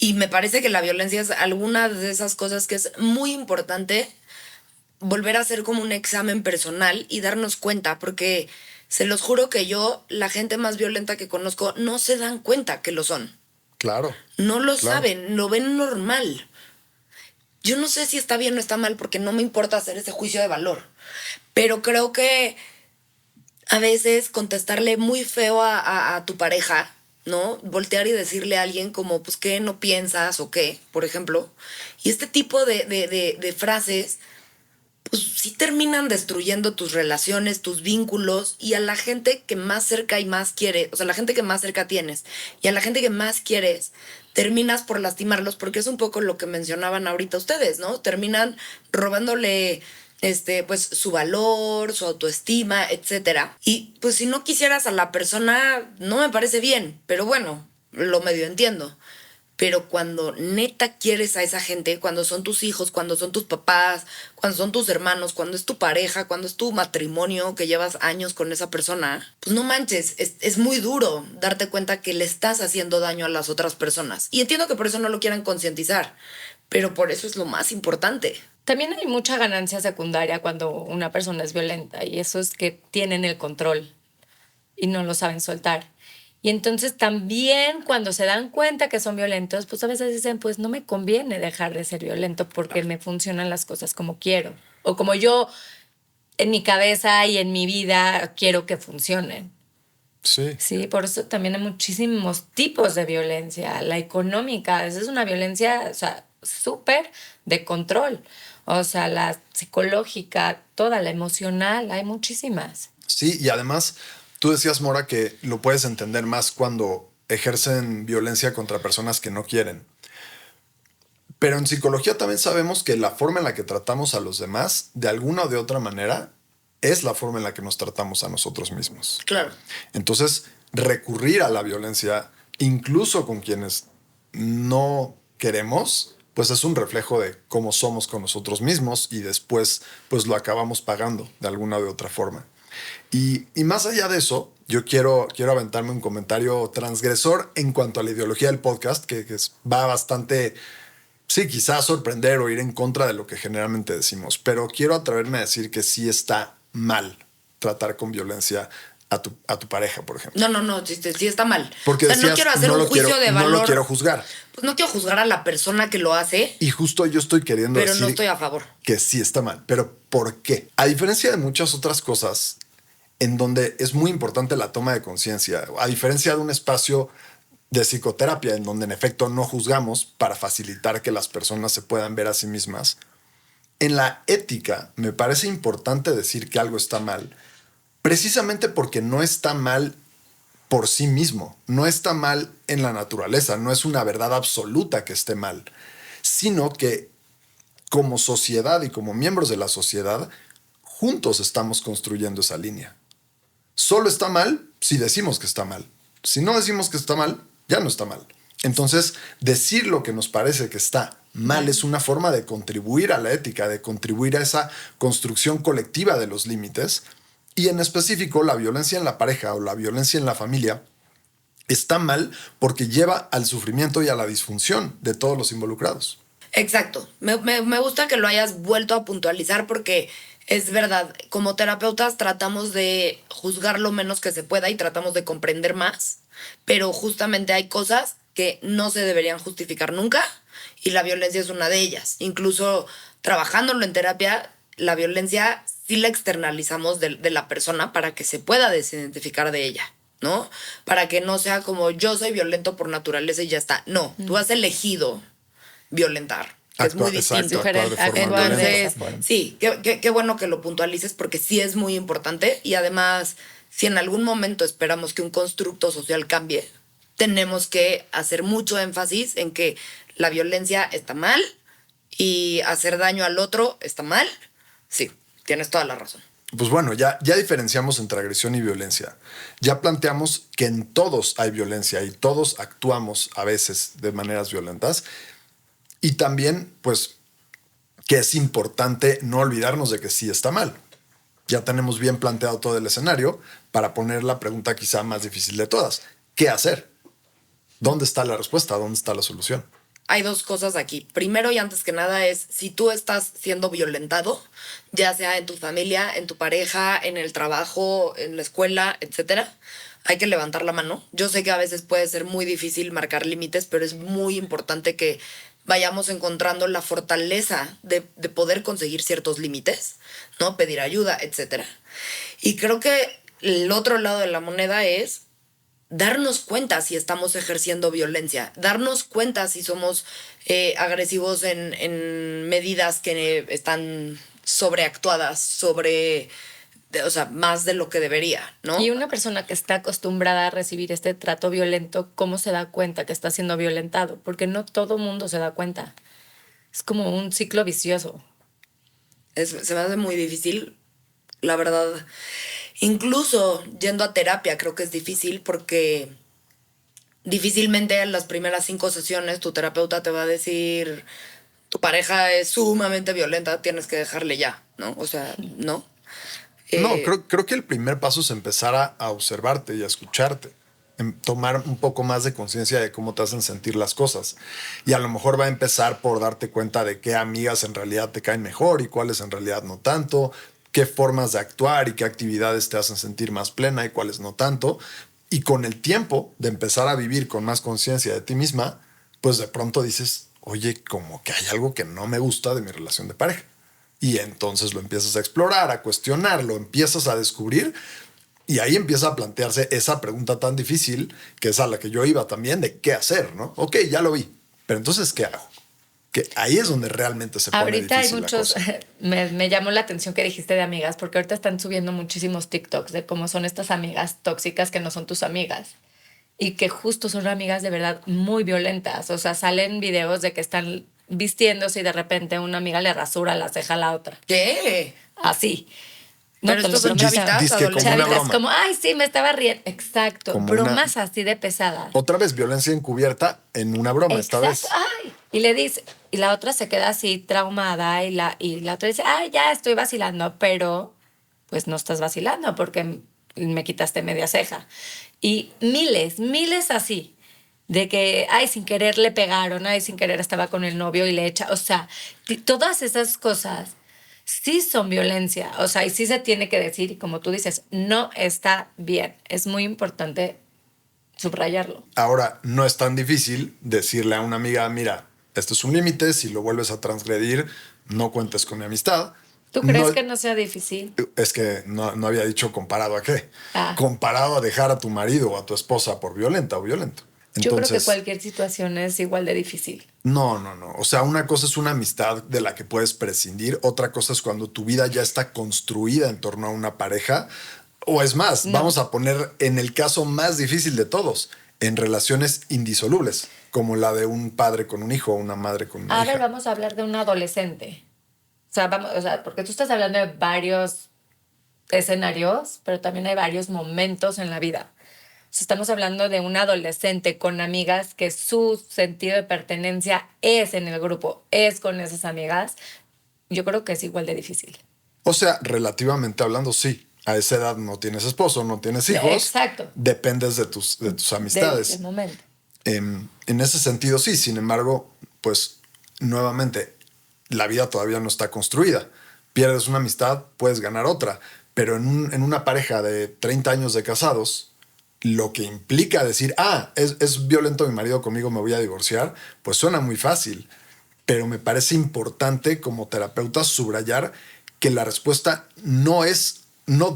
Speaker 3: me parece que la violencia es alguna de esas cosas que es muy importante volver a hacer como un examen personal y darnos cuenta, porque se los juro que la gente más violenta que conozco, no se dan cuenta que lo son.
Speaker 1: Claro.
Speaker 3: No lo saben, lo ven normal. Yo no sé si está bien o está mal porque no me importa hacer ese juicio de valor, pero creo que a veces contestarle muy feo a tu pareja, ¿no? Voltear y decirle a alguien como, pues, ¿qué no piensas o qué? Por ejemplo. Y este tipo de frases, pues, sí terminan destruyendo tus relaciones, tus vínculos y a la gente que más cerca y más quieres, o sea, la gente que más cerca tienes y a la gente que más quieres, terminas por lastimarlos porque es un poco lo que mencionaban ahorita ustedes, ¿no? Terminan robándole pues su valor, su autoestima, etcétera. Y pues si no quisieras a la persona, no me parece bien, pero bueno, lo medio entiendo. Pero cuando neta quieres a esa gente, cuando son tus hijos, cuando son tus papás, cuando son tus hermanos, cuando es tu pareja, cuando es tu matrimonio, que llevas años con esa persona, pues no manches, es muy duro darte cuenta que le estás haciendo daño a las otras personas. Y entiendo que por eso no lo quieran concientizar, pero por eso es lo más importante.
Speaker 2: También hay mucha ganancia secundaria cuando una persona es violenta y eso es que tienen el control y no lo saben soltar. Y entonces también cuando se dan cuenta que son violentos, pues a veces dicen, pues no me conviene dejar de ser violento porque me funcionan las cosas como quiero o como yo en mi cabeza y en mi vida quiero que funcionen.
Speaker 1: Sí.
Speaker 2: Sí, por eso también hay muchísimos tipos de violencia. La económica, esa es una violencia, o sea, súper de control. O sea, la psicológica, toda la emocional, hay muchísimas.
Speaker 1: Sí, y además, tú decías, Mora, que lo puedes entender más cuando ejercen violencia contra personas que no quieren. Pero en psicología también sabemos que la forma en la que tratamos a los demás, de alguna o de otra manera, es la forma en la que nos tratamos a nosotros mismos.
Speaker 3: Claro.
Speaker 1: Entonces, recurrir a la violencia, incluso con quienes no queremos, pues es un reflejo de cómo somos con nosotros mismos y después pues lo acabamos pagando de alguna u otra forma. Y más allá de eso, yo quiero aventarme un comentario transgresor en cuanto a la ideología del podcast, que va bastante, sí, quizás sorprender o ir en contra de lo que generalmente decimos, pero quiero atreverme a decir que sí está mal tratar con violencia a tu pareja, por ejemplo.
Speaker 3: No, sí está mal.
Speaker 1: Porque decías,
Speaker 3: no quiero hacer un juicio de valor.
Speaker 1: No lo quiero juzgar.
Speaker 3: Pues no quiero juzgar a la persona que lo hace.
Speaker 1: Y justo yo estoy queriendo
Speaker 3: pero
Speaker 1: decir...
Speaker 3: no estoy a favor.
Speaker 1: Que sí está mal. Pero ¿por qué? A diferencia de muchas otras cosas en donde es muy importante la toma de conciencia, a diferencia de un espacio de psicoterapia en donde en efecto no juzgamos para facilitar que las personas se puedan ver a sí mismas, en la ética me parece importante decir que algo está mal, precisamente porque no está mal por sí mismo, no está mal en la naturaleza, no es una verdad absoluta que esté mal, sino que como sociedad y como miembros de la sociedad, juntos estamos construyendo esa línea. Solo está mal si decimos que está mal. Si no decimos que está mal, ya no está mal. Entonces, decir lo que nos parece que está mal es una forma de contribuir a la ética, de contribuir a esa construcción colectiva de los límites. Y en específico, la violencia en la pareja o la violencia en la familia está mal porque lleva al sufrimiento y a la disfunción de todos los involucrados.
Speaker 3: Exacto. Me gusta que lo hayas vuelto a puntualizar porque es verdad. Como terapeutas tratamos de juzgar lo menos que se pueda y tratamos de comprender más, pero justamente hay cosas que no se deberían justificar nunca y la violencia es una de ellas. Incluso trabajándolo en terapia, la violencia sí la externalizamos de la persona para que se pueda desidentificar de ella, ¿no? Para que no sea como yo soy violento por naturaleza y ya está. No, tú has elegido violentar, que es muy distinto. Entonces, sí, qué bueno que lo puntualices porque sí es muy importante y además, si en algún momento esperamos que un constructo social cambie, tenemos que hacer mucho énfasis en que la violencia está mal y hacer daño al otro está mal. Sí, tienes toda la razón.
Speaker 1: Pues bueno, ya diferenciamos entre agresión y violencia. Ya planteamos que en todos hay violencia y todos actuamos a veces de maneras violentas. Y también, pues, que es importante no olvidarnos de que sí está mal. Ya tenemos bien planteado todo el escenario para poner la pregunta quizá más difícil de todas. ¿Qué hacer? ¿Dónde está la respuesta? ¿Dónde está la solución?
Speaker 3: Hay dos cosas aquí. Primero y antes que nada es, si tú estás siendo violentado, ya sea en tu familia, en tu pareja, en el trabajo, en la escuela, etcétera, hay que levantar la mano. Yo sé que a veces puede ser muy difícil marcar límites, pero es muy importante que vayamos encontrando la fortaleza de poder conseguir ciertos límites, ¿no? Pedir ayuda, etcétera. Y creo que el otro lado de la moneda es darnos cuenta si estamos ejerciendo violencia, darnos cuenta si somos agresivos en medidas que están sobreactuadas, o sea, más de lo que debería, ¿no?
Speaker 2: Y una persona que está acostumbrada a recibir este trato violento, ¿cómo se da cuenta que está siendo violentado? Porque no todo mundo se da cuenta. Es como un ciclo vicioso.
Speaker 3: Se me hace muy difícil, la verdad. Incluso yendo a terapia creo que es difícil porque difícilmente en las primeras 5 sesiones tu terapeuta te va a decir tu pareja es sumamente violenta, tienes que dejarle ya, ¿no? O sea, no.
Speaker 1: No, creo que el primer paso es empezar a observarte y a escucharte. Tomar un poco más de conciencia de cómo te hacen sentir las cosas. Y a lo mejor va a empezar por darte cuenta de qué amigas en realidad te caen mejor y cuáles en realidad no tanto, qué formas de actuar y qué actividades te hacen sentir más plena y cuáles no tanto. Y con el tiempo de empezar a vivir con más conciencia de ti misma, pues de pronto dices, oye, como que hay algo que no me gusta de mi relación de pareja. Y entonces lo empiezas a explorar, a cuestionar, lo empiezas a descubrir y ahí empieza a plantearse esa pregunta tan difícil que es a la que yo iba también de qué hacer, ¿no? Ok, ya lo vi, pero entonces, ¿qué hago? Que ahí es donde realmente se pone
Speaker 2: ahorita
Speaker 1: difícil
Speaker 2: hay muchos,
Speaker 1: la cosa.
Speaker 2: me llamó la atención que dijiste de amigas, porque ahorita están subiendo muchísimos TikToks de cómo son estas amigas tóxicas que no son tus amigas y que justo son amigas de verdad muy violentas. O sea, salen videos de que están vistiéndose y de repente una amiga le rasura la ceja a la otra.
Speaker 3: ¿Qué?
Speaker 2: Así.
Speaker 3: Pero estos son chavitas,
Speaker 1: Dizque como una
Speaker 2: chavitas,
Speaker 1: broma.
Speaker 2: como, ay, sí, me estaba riendo. Exacto,
Speaker 1: Como
Speaker 2: bromas así de pesadas.
Speaker 1: Otra vez violencia encubierta en una broma.
Speaker 2: Exacto.
Speaker 1: Esta vez.
Speaker 2: Ay, Y le dice, y la otra se queda así traumada y la otra dice, ay, ya estoy vacilando, pero pues no estás vacilando porque me quitaste media ceja. Y miles así, de que, ay, sin querer le pegaron, ay, sin querer estaba con el novio y le echa, o sea, todas esas cosas sí son violencia, o sea, y sí se tiene que decir, y como tú dices, no está bien, es muy importante subrayarlo.
Speaker 1: Ahora, no es tan difícil decirle a una amiga, mira, esto es un límite, si lo vuelves a transgredir, no cuentes con mi amistad.
Speaker 2: ¿Tú crees
Speaker 1: No,
Speaker 2: que no sea difícil?
Speaker 1: es que no había dicho comparado a qué.
Speaker 2: Ah.
Speaker 1: Comparado a dejar a tu marido o a tu esposa por violenta o violento.
Speaker 2: Yo creo que
Speaker 1: Entonces,
Speaker 2: cualquier situación es igual de difícil.
Speaker 1: no. O sea, una cosa es una amistad de la que puedes prescindir. Otra cosa es cuando tu vida ya está construida en torno a una pareja. O es más, vamos a poner en el caso más difícil de todos, en relaciones indisolubles, como la de un padre con un hijo o una madre con una
Speaker 2: A
Speaker 1: hija.
Speaker 2: ver, vamos a hablar de un adolescente. O sea, porque tú estás hablando de varios escenarios, pero también hay varios momentos en la vida. O sea, estamos hablando de un adolescente con amigas que su sentido de pertenencia es en el grupo, es con esas amigas. Yo creo que es igual de difícil.
Speaker 1: O sea, relativamente hablando, sí. A esa edad no tienes esposo, no tienes hijos.
Speaker 2: Exacto.
Speaker 1: Dependes de tus amistades.
Speaker 2: Del momento.
Speaker 1: En ese sentido, sí. Sin embargo, pues, nuevamente, la vida todavía no está construida. Pierdes una amistad, puedes ganar otra. Pero en una pareja de 30 años de casados, lo que implica decir, es violento mi marido conmigo, me voy a divorciar, pues suena muy fácil. Pero me parece importante como terapeuta subrayar que la respuesta no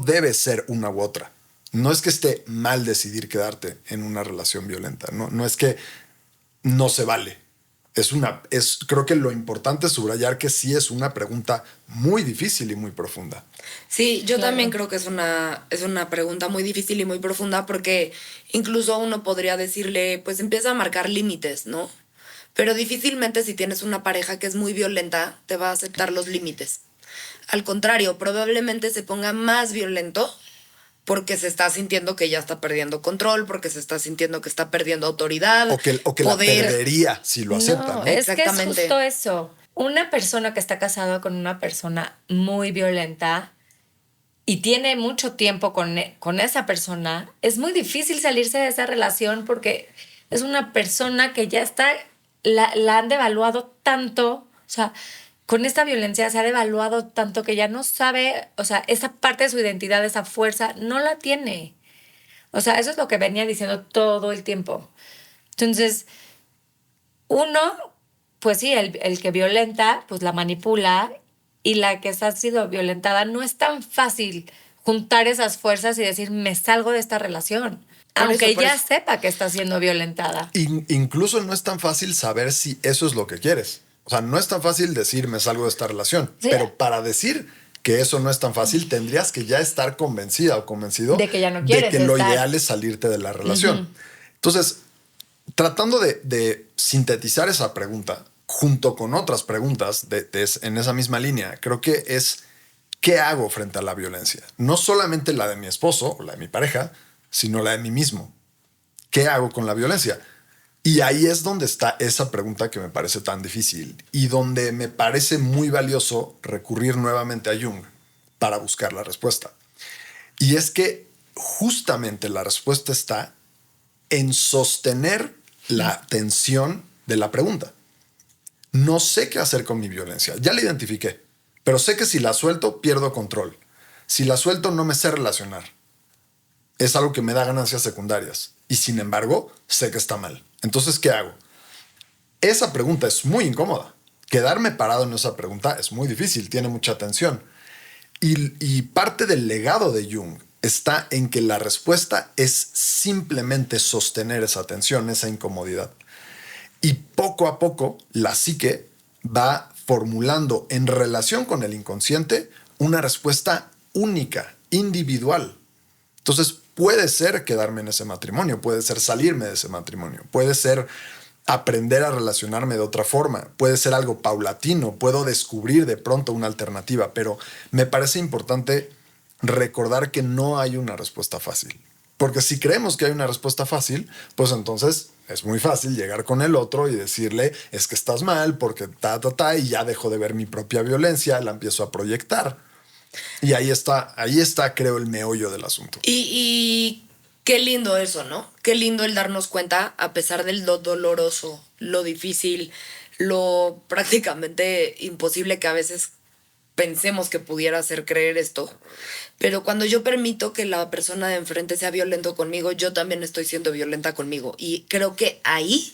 Speaker 1: debe ser una u otra. No es que esté mal decidir quedarte en una relación violenta. No es que no se vale. Creo que lo importante es subrayar que sí es una pregunta muy difícil y muy profunda.
Speaker 3: Sí, yo también creo que es una pregunta muy difícil y muy profunda porque incluso uno podría decirle, pues empieza a marcar límites, ¿no? Pero difícilmente si tienes una pareja que es muy violenta, te va a aceptar los límites. Al contrario, probablemente se ponga más violento porque se está sintiendo que ya está perdiendo control, porque se está sintiendo que está perdiendo autoridad.
Speaker 1: O que la perdería si lo acepta, ¿no?
Speaker 2: Es que es
Speaker 3: Exactamente.
Speaker 2: justo eso. Una persona que está casada con una persona muy violenta y tiene mucho tiempo con esa persona, es muy difícil salirse de esa relación porque es una persona que ya está, la han devaluado tanto, o sea, con esta violencia se ha devaluado tanto que ya no sabe, o sea, esa parte de su identidad, esa fuerza, no la tiene. O sea, eso es lo que venía diciendo todo el tiempo. Entonces, uno, pues sí, el que violenta, pues la manipula, y la que ha sido violentada, no es tan fácil juntar esas fuerzas y decir, me salgo de esta relación. Aunque ya sepa que está siendo violentada.
Speaker 1: Incluso no es tan fácil saber si eso es lo que quieres. O sea, no es tan fácil decir me salgo de esta relación. Sí. Pero para decir que eso no es tan fácil, tendrías que ya estar convencida o convencido
Speaker 2: de que ya no quieres
Speaker 1: de que lo ideal es salirte de la relación. Entonces, tratando de sintetizar esa pregunta junto con otras preguntas en esa misma línea, creo que es ¿qué hago frente a la violencia? No solamente la de mi esposo o la de mi pareja, sino la de mí mismo. ¿Qué hago con la violencia? Y ahí es donde está esa pregunta que me parece tan difícil y donde me parece muy valioso recurrir nuevamente a Jung para buscar la respuesta. Y es que justamente la respuesta está en sostener la tensión de la pregunta. No sé qué hacer con mi violencia. Ya la identifiqué, pero sé que si la suelto, pierdo control. Si la suelto, no me sé relacionar. Es algo que me da ganancias secundarias. Y sin embargo, sé que está mal. Entonces, ¿qué hago? Esa pregunta es muy incómoda. Quedarme parado en esa pregunta es muy difícil, tiene mucha tensión. Y parte del legado de Jung está en que la respuesta es simplemente sostener esa tensión, esa incomodidad. Y poco a poco la psique va formulando en relación con el inconsciente una respuesta única, individual. Entonces puede ser quedarme en ese matrimonio, puede ser salirme de ese matrimonio, puede ser aprender a relacionarme de otra forma, puede ser algo paulatino, puedo descubrir de pronto una alternativa, pero me parece importante recordar que no hay una respuesta fácil. Porque si creemos que hay una respuesta fácil, pues entonces es muy fácil llegar con el otro y decirle, es que estás mal porque y ya dejo de ver mi propia violencia, la empiezo a proyectar. Y ahí está, creo, el meollo del asunto.
Speaker 3: Y qué lindo eso, ¿no? Qué lindo el darnos cuenta, a pesar de lo doloroso, lo difícil, lo prácticamente imposible que a veces pensemos que pudiera hacer creer esto. Pero cuando yo permito que la persona de enfrente sea violento conmigo, yo también estoy siendo violenta conmigo. Y creo que ahí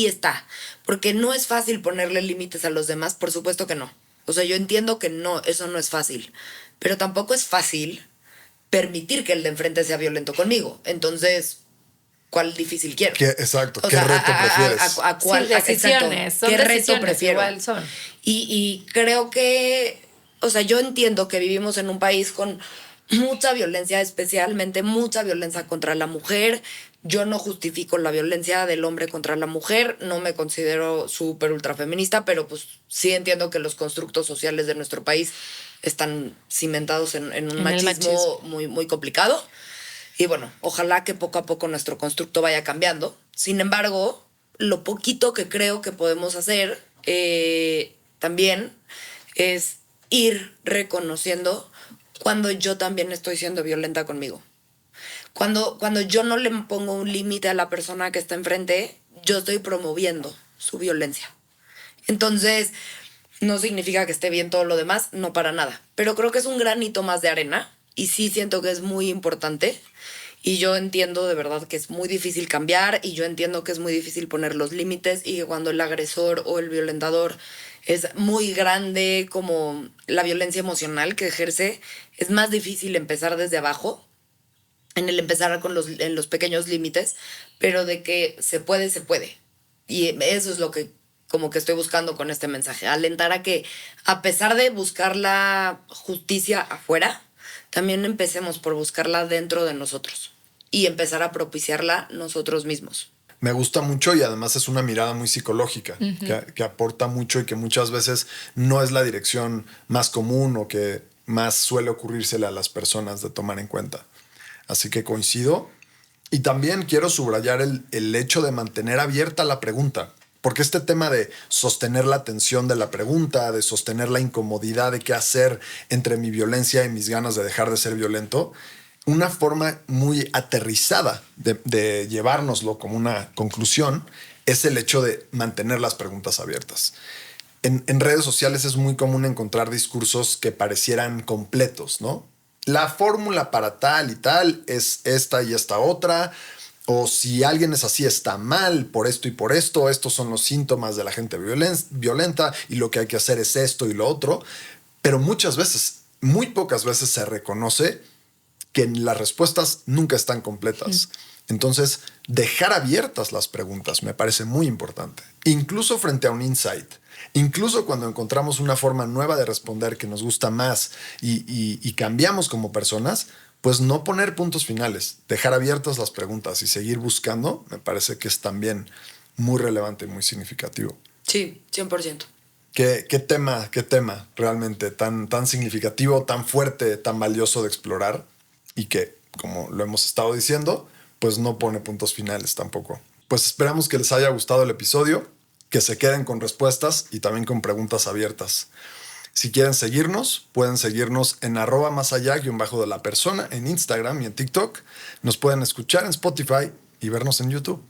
Speaker 3: está. Porque no es fácil ponerle límites a los demás, por supuesto que no. O sea, yo entiendo que no, eso no es fácil. Pero tampoco es fácil permitir que el de enfrente sea violento conmigo. Entonces, ¿cuál difícil quiero?
Speaker 1: Exacto,
Speaker 3: O
Speaker 1: ¿qué
Speaker 3: sea,
Speaker 1: reto prefieres?
Speaker 3: ¿A cuál?
Speaker 2: Sí, decisiones.
Speaker 3: Exacto.
Speaker 2: Son
Speaker 3: ¿Qué reto
Speaker 2: decisiones,
Speaker 3: prefiero?
Speaker 2: igual son.
Speaker 3: Y creo que, o sea, yo entiendo que vivimos en un país con mucha violencia, especialmente mucha violencia contra la mujer. Yo no justifico la violencia del hombre contra la mujer, no me considero súper ultra feminista, pero pues sí entiendo que los constructos sociales de nuestro país están cimentados en un machismo muy, muy complicado. Y bueno, ojalá que poco a poco nuestro constructo vaya cambiando. Sin embargo, lo poquito que creo que podemos hacer también es ir reconociendo cuando yo también estoy siendo violenta conmigo. Cuando yo no le pongo un límite a la persona que está enfrente, yo estoy promoviendo su violencia. Entonces, no significa que esté bien todo lo demás, no para nada. Pero creo que es un granito más de arena y sí siento que es muy importante. Y yo entiendo de verdad que es muy difícil cambiar y yo entiendo que es muy difícil poner los límites y que cuando el agresor o el violentador es muy grande como la violencia emocional que ejerce, es más difícil empezar desde abajo, en el empezar en los pequeños límites, pero de que se puede, se puede. Y eso es lo que como que estoy buscando con este mensaje, alentar a que a pesar de buscar la justicia afuera, también empecemos por buscarla dentro de nosotros y empezar a propiciarla nosotros mismos.
Speaker 1: Me gusta mucho y además es una mirada muy psicológica que aporta mucho y que muchas veces no es la dirección más común o que más suele ocurrírsele a las personas de tomar en cuenta. Así que coincido. Y también quiero subrayar el hecho de mantener abierta la pregunta. Porque este tema de sostener la tensión de la pregunta, de sostener la incomodidad de qué hacer entre mi violencia y mis ganas de dejar de ser violento, una forma muy aterrizada de llevárnoslo como una conclusión es el hecho de mantener las preguntas abiertas. En redes sociales es muy común encontrar discursos que parecieran completos, ¿no? La fórmula para tal y tal es esta y esta otra, o si alguien es así está mal por esto y por esto, estos son los síntomas de la gente violenta y lo que hay que hacer es esto y lo otro, pero muchas veces, muy pocas veces se reconoce que las respuestas nunca están completas. Entonces, dejar abiertas las preguntas me parece muy importante, incluso frente a un insight. Incluso cuando encontramos una forma nueva de responder que nos gusta más y cambiamos como personas, pues no poner puntos finales, dejar abiertas las preguntas y seguir buscando, me parece que es también muy relevante y muy significativo.
Speaker 3: Sí, 100%.
Speaker 1: ¿Qué tema realmente tan significativo, tan fuerte, tan valioso de explorar y que, como lo hemos estado diciendo, pues no pone puntos finales tampoco. Pues esperamos que les haya gustado el episodio, que se queden con respuestas y también con preguntas abiertas. Si quieren seguirnos, pueden seguirnos en @masallá_de la persona en Instagram y en TikTok. Nos pueden escuchar en Spotify y vernos en YouTube.